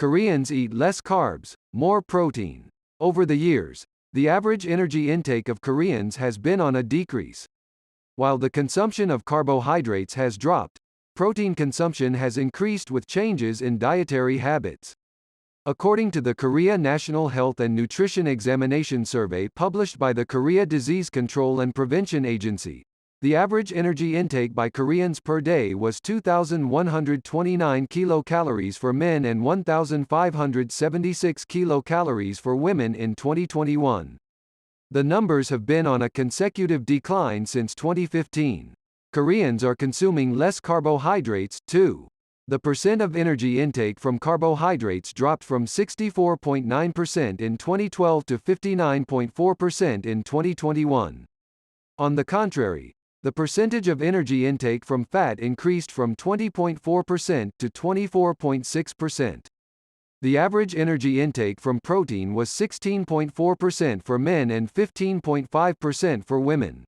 Koreans eat less carbs, more protein. Over the years, the average energy intake of Koreans has been on a decrease. While the consumption of carbohydrates has dropped, protein consumption has increased with changes in dietary habits. According to the Korea National Health and Nutrition Examination Survey published by the Korea Disease Control and Prevention Agency, the average energy intake by Koreans per day was 2,129 kilocalories for men and 1,576 kilocalories for women in 2021. The numbers have been on a consecutive decline since 2015. Koreans are consuming less carbohydrates, too. The percent of energy intake from carbohydrates dropped from 64.9% in 2012 to 59.4% in 2021. On the contrary, the percentage of energy intake from fat increased from 20.4% to 24.6%. The average energy intake from protein was 16.4% for men and 15.5% for women.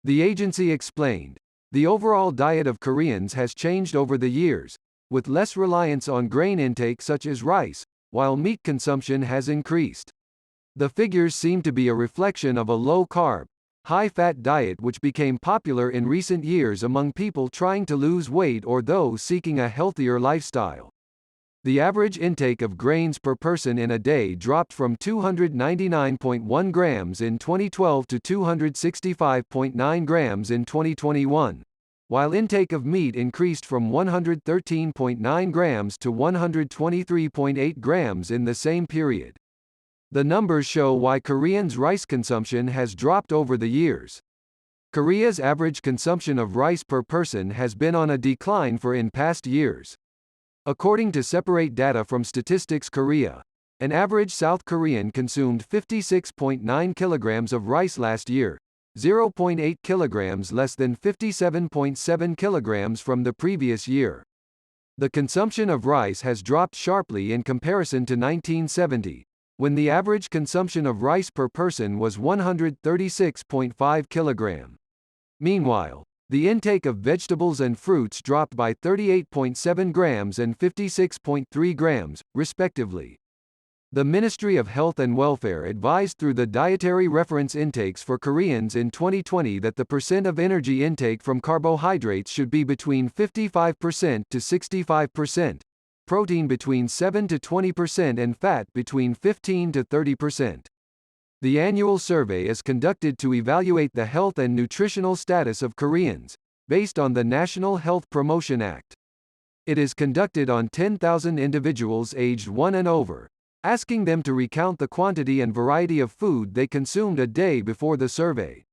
The agency explained, the overall diet of Koreans has changed over the years, with less reliance on grain intake such as rice, while meat consumption has increased. The figures seem to be a reflection of a low-carb, high-fat diet which became popular in recent years among people trying to lose weight or those seeking a healthier lifestyle. The average intake of grains per person in a day dropped from 299.1 grams in 2012 to 265.9 grams in 2021, while intake of meat increased from 113.9 grams to 123.8 grams in the same period. The numbers show why Koreans' rice consumption has dropped over the years. Korea's average consumption of rice per person has been on a decline in past years. According to separate data from Statistics Korea, an average South Korean consumed 56.9 kilograms of rice last year, 0.8 kilograms less than 57.7 kilograms from the previous year. The consumption of rice has dropped sharply in comparison to 1970, when the average consumption of rice per person was 136.5 kilograms. Meanwhile, the intake of vegetables and fruits dropped by 38.7 grams and 56.3 grams, respectively. The Ministry of Health and Welfare advised through the Dietary Reference Intakes for Koreans in 2020 that the percent of energy intake from carbohydrates should be between 55% to 65%, protein between 7 to 20% and fat between 15 to 30%. The annual survey is conducted to evaluate the health and nutritional status of Koreans, based on the National Health Promotion Act. It is conducted on 10,000 individuals aged 1 and over, asking them to recount the quantity and variety of food they consumed a day before the survey.